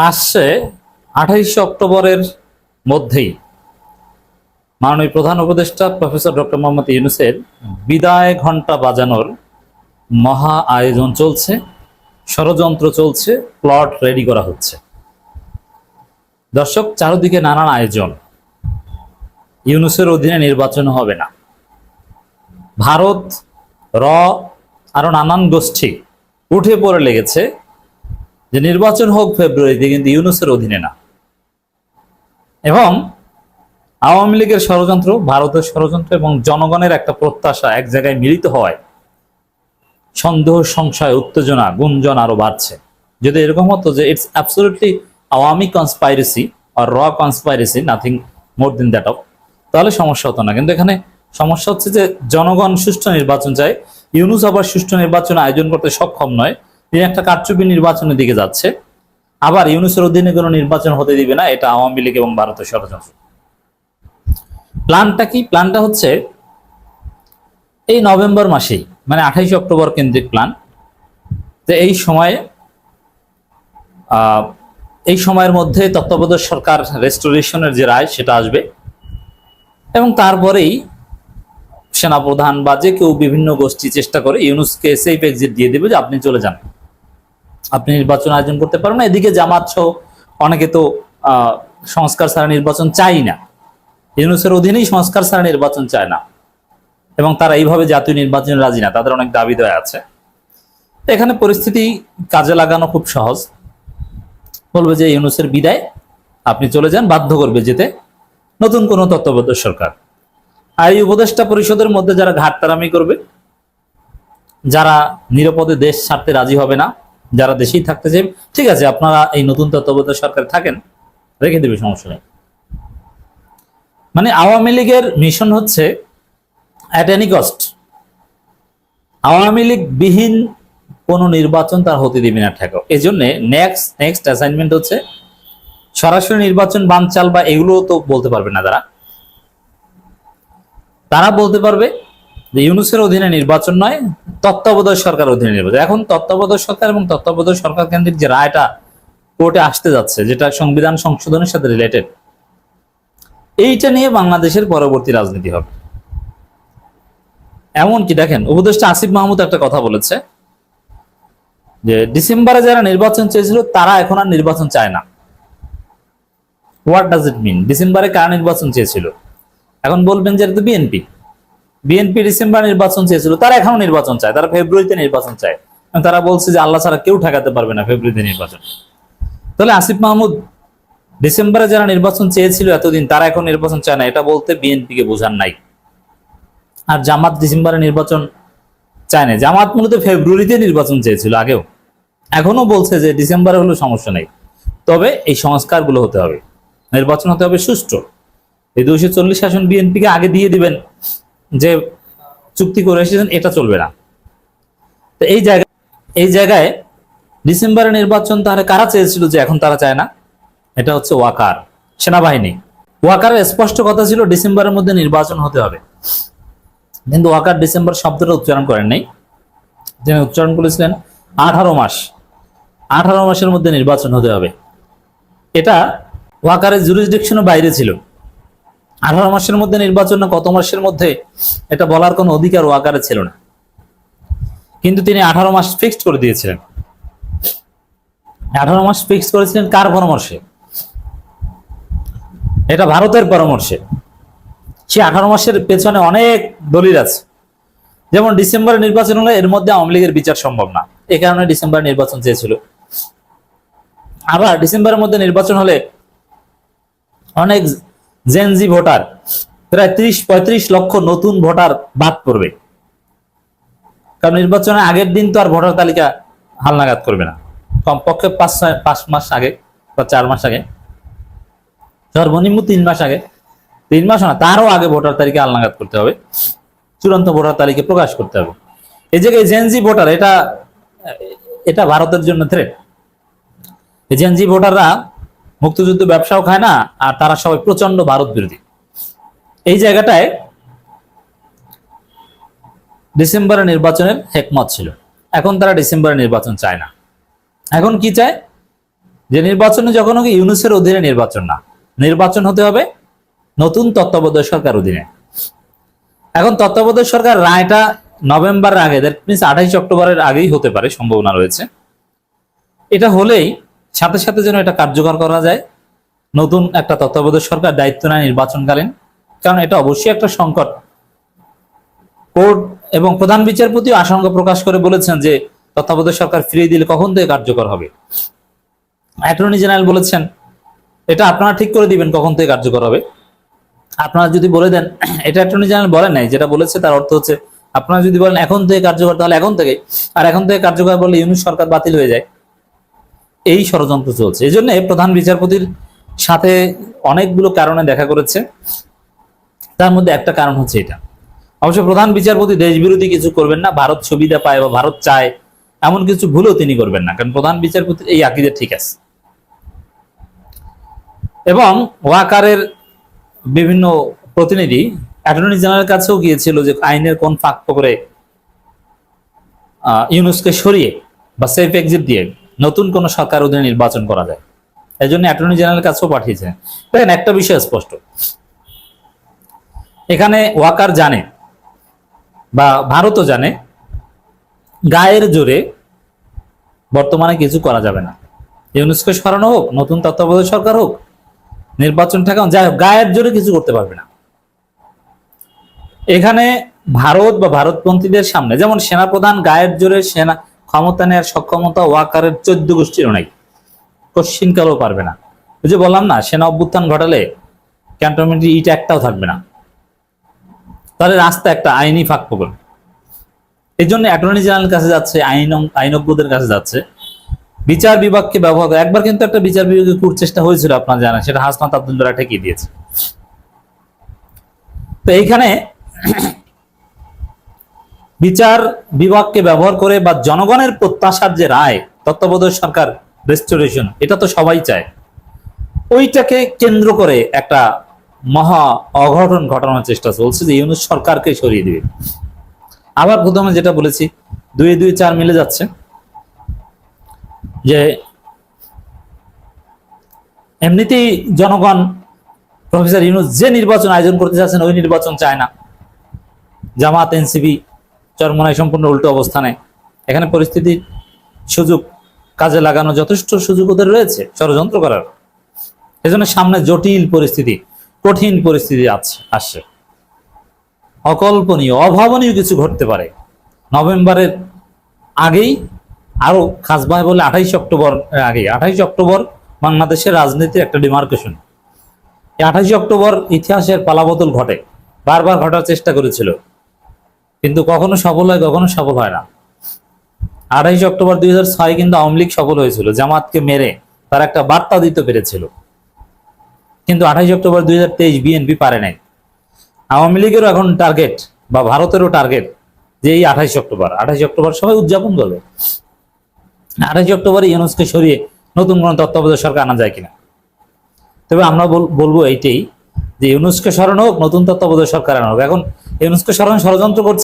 আসছে 28 অক্টোবরের মধ্যেই মাননীয় প্রধান উপদেষ্টা প্রফেসর ডক্টর মোহাম্মদ ইউনূসের বিদায় ঘণ্টা বাজানোর মহা আয়োজন চলছে, ষড়যন্ত্র চলছে, প্লট রেডি করা হচ্ছে। দর্শক, চারদিকে নানান আয়োজন। ইউনূসের অধীনে নির্বাচন হবে না। ভারত, আরো নানান গোষ্ঠী উঠে পড়ে লেগেছে যে নির্বাচন হোক ফেব্রুয়ারিতে, কিন্তু ইউনূসের অধীনে না। এবং আওয়ামী লীগের ষড়যন্ত্র, ভারতের ষড়যন্ত্র এবং জনগণের একটা প্রত্যাশা এক জায়গায় মিলিত হওয়ায় সন্দেহ, সংশয়, উত্তেজনা, গুঞ্জন আরো বাড়ছে। যদি এরকম হতো যে ইটস অ্যাবসলিউটলি আওয়ামী কনস্পাইরেসি আর conspiracy, nothing more than that of, তাহলে সমস্যা হতো না। কিন্তু এখানে সমস্যা হচ্ছে যে জনগণ সুষ্ঠু নির্বাচন চায়, ইউনূস আবার সুষ্ঠু নির্বাচন আয়োজন করতে সক্ষম নয়। তিনি একটা কারচুপি নির্বাচনের দিকে যাচ্ছে। আবার ইউনূসের অধীনে কোনো নির্বাচন হতে দিবে না, এটা আওয়ামী লীগ এবং ভারতের ষড়যন্ত্র। প্ল্যানটা কি? প্ল্যানটা হচ্ছে এই নভেম্বর মাসেই, মানে 28 অক্টোবর কেন্দ্রিক প্ল্যান, যে এই সময়ের মধ্যে তত্ত্বাবধায়ক সরকার রেস্টোরেশনের যে রায় সেটা আসবে, এবং তারপরেই সেনাপ্রধান বা যে কেউ বিভিন্ন গোষ্ঠী চেষ্টা করে ইউনূসকে সেফ এক্সিট দিয়ে দেবে যে আপনি চলে যান, আপনি নির্বাচন আয়োজন করতে পারবেন না। এদিকে জামাত সহ অনেকে তো সংস্কার ছাড়া নির্বাচন চাই না, ইউনূসের অধীনেই সংস্কার ছাড়া নির্বাচন চায় না, এবং তারা এইভাবে জাতীয় নির্বাচনে রাজি না, তাদের অনেক দাবি দেওয়া আছে। এখানে পরিস্থিতি কাজে লাগানো খুব সহজ। বলবে যে ইউনূসের বিদায়, আপনি চলে যান, বাধ্য করবে যেতে নতুন কোনো তত্ত্বাবধায়ক সরকার। আর এই উপদেষ্টা পরিষদের মধ্যে যারা ঘাটতারামি করবে, যারা নিরাপদে দেশ ছাড়তে রাজি হবে না, যারা দেশেই থাকতে চাই, ঠিক আছে আপনারা এই নতুন তত্ত্বাবধায়ক সরকার থাকেন, রেখে দেবে, সমস্যা নেই। মানে আওয়ামী লীগের মিশন হচ্ছে at any cost Awami League বিহীন কোন নির্বাচন তার হতে দিবে না ঠেকাও। এই জন্য নেক্সট অ্যাসাইনমেন্ট হচ্ছে সরাসরি নির্বাচন বানচাল বা এগুলো তো বলতে পারবে না। তারা বলতে পারবে যে ইউনূসের অধীনে নির্বাচন নয়, তত্ত্বাবধায়ক সরকার অধীনে নির্বাচন। এখন তত্ত্বাবধায়ক সরকার এবং তত্ত্বাবধায়ক সরকার কেন্দ্রিক যে রায়টা কোর্টে আসতে যাচ্ছে, যেটা সংবিধান সংশোধনের সাথে রিলেটেড, এইটা নিয়ে বাংলাদেশের পরবর্তী রাজনীতি হবে। এমনকি দেখেন, উপদেষ্টা আসিফ মাহমুদ একটা কথা বলেছে যে ডিসেম্বরে যারা নির্বাচন চেয়েছিল তারা এখন আর নির্বাচন চায় না। হোয়াট ডাজ ইট মিন? ডিসেম্বরে কারা নির্বাচন চেয়েছিল? এখন বলবেন যে এটা বিএনপি ডিসেম্বর নির্বাচন চেয়েছিল, তারা এখনো নির্বাচন চায়, তারা ফেব্রুয়ারিতে নির্বাচন চায়। তারা বলছে যে আল্লাহ ছাড়া কেউ ঠেকাতে পারবে না ফেব্রুয়ারিতে নির্বাচন। তাহলে আসিফ মাহমুদ ডিসেম্বরে যারা নির্বাচন চেয়েছিল এতদিন, তারা এখন নির্বাচন চায় না, এটা বলতে বিএনপিকে বোঝান নাই। আর জামাত ডিসেম্বরে নির্বাচন চায় না, জামাত মূলত ফেব্রুয়ারিতে নির্বাচন চেয়েছিল আগেও, এখনো বলছে যে ডিসেম্বরে হলো সমস্যা নেই, তবে এই সংস্কারগুলো হতে হবে, নির্বাচন হতে হবে সুষ্ঠু। এই 240 আসন বিএনপিকে আগে দিয়ে দিবেন যে চুক্তি করে এসেছেন, এটা চলবে না। তো এই জায়গায় ডিসেম্বরে নির্বাচন তাহলে কারা চেয়েছিল যে এখন তারা চায় না? এটা হচ্ছে ওয়াকার, সেনাবাহিনী। ওয়াকারের স্পষ্ট কথা ছিল ডিসেম্বরের মধ্যে নির্বাচন হতে হবে, কিন্তু ওয়াকার ডিসেম্বর শব্দটা উচ্চারণ করেন নাই। তিনি উচ্চারণ করেছিলেন 18 মাস, 18 মাসের মধ্যে নির্বাচন হতে হবে। এটা ওয়াকারের জুরিসডিকশনের বাইরে ছিল। 18 মাসের মধ্যে নির্বাচন না কত মাসের মধ্যে, এটা বলার কোনো অধিকার ওয়াকারে ছিল না। কিন্তু তিনি 18 মাস ফিক্সড করে দিয়েছিলেন। 18 মাস ফিক্সড করেছিলেন কার পরামর্শে? এটা ভারতের পরামর্শে। সে 18 মাসের পেছনে অনেক দলিল আছে। যেমন ডিসেম্বরে নির্বাচন হলে এর মধ্যে আওয়ামী লীগের বিচার সম্ভব না, এ কারণে ডিসেম্বরে নির্বাচন চেয়েছিল। আবার ডিসেম্বরের মধ্যে নির্বাচন হলে অনেক জেনজি ভোটার, প্রায় 30-35 লক্ষ নতুন ভোটার বাদ পড়বে, কারণ নির্বাচনের আগের দিন তো আর ভোটার তালিকা হালনাগাদ করবে না, কমপক্ষে 5 মাস আগে বা 4 মাস আগে, সর্বনিম্ন 3 মাস আগে, 3 মাস না তারও আগে ভোটার তালিকা হালনাগাদ করতে হবে, চূড়ান্ত ভোটার তালিকা প্রকাশ করতে হবে। এই জায়গায় জেনজি ভোটার, এটা ভারতের জন্য থ্রেট। এই জেনজি ভোটাররা মুক্তিযুদ্ধ ব্যবসাও খায় না, আর তারা সবাই প্রচন্ড ভারত বিরোধী। এই জায়গাটায় ডিসেম্বরের নির্বাচনের হেকমত ছিল। এখন তারা ডিসেম্বরের নির্বাচন চায় না। এখন কি চায়? যে নির্বাচনে যখন হোক ইউনূসের অধীনে নির্বাচন না, নির্বাচন হতে হবে নতুন তত্ত্বাবধায়ক সরকার অধীনে। এখন তত্ত্বাবধায়ক সরকার রায়টা নভেম্বরের আগে, দ্যাট মিনস 28 অক্টোবরের আগেই হতে পারে, সম্ভাবনা রয়েছে। এটা হলেই সাথে সাথে যেন এটা কার্যকর করা যায়, নতুন একটা তত্ত্বাবধায়ক সরকার দায়িত্ব নেয় নির্বাচনকালীন, কারণ এটা অবশ্যই একটা সংকট। কোর্ট এবং প্রধান বিচারপতিও আশঙ্কা প্রকাশ করে বলেছেন যে তত্ত্বাবধায়ক সরকার ফিরিয়ে দিলে কখন থেকে কার্যকর হবে। অ্যাটর্নি জেনারেল বলেছেন এটা আপনারা ঠিক করে দিবেন কখন থেকে কার্যকর হবে। আপনারা যদি বলে দেন, এটা অ্যাটর্নি জেনারেল বলেন নাই, যেটা বলেছে তার অর্থ হচ্ছে আপনারা যদি বলেন এখন থেকে কার্যকর, তাহলে এখন থেকে, আর এখন থেকে কার্যকর বললে ইউনূস সরকার বাতিল হয়ে যায়। এই ষড়যন্ত্র চলছে। এই জন্য প্রধান বিচারপতির সাথে অনেকগুলো কারণে দেখা করেছে, তার মধ্যে একটা কারণ হচ্ছে এটা। অবশ্য প্রধান বিচারপতি দেশ বিরোধী কিছু করবেন না, ভারত সুবিধা পায় বা ভারত চায় এমন কিছু ভুলও তিনি করবেন না, কারণ প্রধান বিচারপতির এই আকীদা ঠিক আছে। এবং ওয়াকারের বিভিন্ন প্রতিনিধি অ্যাটর্নি জেনারেলের কাছেও গিয়েছিল যে আইনের কোন ফাঁক করে ইউনূসকে সরিয়ে বা সেফ এক্সিট দিয়ে নতুন কোন সরকার অধীনে নির্বাচন করা যায়। এই জন্য অ্যাটর্নি জেনারেলের কাছেও পাঠিয়েছেন। দেখেন, একটা বিষয় স্পষ্ট, এখানে ওয়াকার জানে বা ভারতও জানে গায়ের জোরে বর্তমানে কিছু করা যাবে না। ইউনূসকে সরানো হোক, নতুন তত্ত্বাবধায়ক সরকার হোক, নির্বাচন ঠেকানো, যাই হোক, গায়ের জোরে কিছু করতে পারবে না। এখানে ভারত বা ভারতপন্থীদের সামনে, যেমন সেনাপ্রধান গায়ের জোরে সেনা ক্ষমতা নেওয়ার সক্ষমতা ওয়াকারের 14 গোষ্ঠীরও নাই, কশ্চিনকালেও পারবে না। ওই যে বললাম না, সেনা অভ্যুত্থান ঘটালে ক্যান্টনমেন্টের ইট একটাও থাকবে না, তাহলে রাস্তা একটা আইনি ফাঁক ফোকর। এই জন্য অ্যাটর্নি জেনারেলের কাছে যাচ্ছে, আইনজ্ঞদের কাছে যাচ্ছে, বিচার বিভাগকে ব্যবহার করে। একবার কিন্তু একটা বিচার বিভাগের কূট চেষ্টা হয়েছিল, আপনারা জানেন, সেটা হাসনাত আব্দুল্লাহ ঠেকিয়ে দিয়েছে। তো এইখানে বিচার বিভাগকে ব্যবহার করে বা জনগণের প্রত্যাশার যে রায়, তত্ত্বাবধায়ক সরকার রেস্টোরেশন, এটা তো সবাই চায়, ওইটাকে কেন্দ্র করে একটা মহা অঘটন ঘটানোর চেষ্টা চলছে যে ইউনূস সরকারকে সরিয়ে দিবে। আবার প্রথমে যেটা বলেছি, 2 2 4 মিলে যাচ্ছে, যে এমনিতেই জনগণ প্রফেসর ইউনূস যে নির্বাচন আয়োজন করতে চাচ্ছেন ওই নির্বাচন চায় না। জামাত এনসিপি চরমোনাই সম্পূর্ণ উল্টো অবস্থানে। এখানে পরিস্থিতির সুযোগ কাজে লাগানো যথেষ্ট সুযোগ ওদের রয়েছে ষড়যন্ত্র করার। এজন্য সামনে জটিল পরিস্থিতি, কঠিন পরিস্থিতি আসছে, অকল্পনীয় অভাবনীয় কিছু ঘটতে পারে। নভেম্বরের আগেই, আরো খাসভাবে বলে 28 অক্টোবর আগে, 28 অক্টোবর বাংলাদেশের রাজনীতির একটা ডিমার্কেশন। 28 অক্টোবর ইতিহাসের পালাবদল ঘটে, বারবার ঘটার চেষ্টা করেছিল, কিন্তু কখনো সফল হয়, কখনো সফল হয় না। 28 অক্টোবর 2006 কিন্তু আওয়ামী লীগ সফল হয়েছিল, জামাতকে মেরে তার একটা বার্তা দিতে পেরেছিল। কিন্তু 28 অক্টোবর 2023 বিএনপি পারে নাই। আওয়ামী লীগেরও এখন টার্গেট বা ভারতেরও টার্গেট যে এই 28 অক্টোবর সবাই উদযাপন করবে। 28 অক্টোবরে ইউনূসকে সরিয়ে নতুন কোন তত্ত্বাবধায়ক সরকার আনা যায় কিনা। তবে আমরা বলবো এইটাই যে ইউনূসকে সরানো হোক, নতুন তত্ত্বাবধায়ক সরকার আনা হোক। এখন ইউনূসকে সরানো ষড়যন্ত্র করছে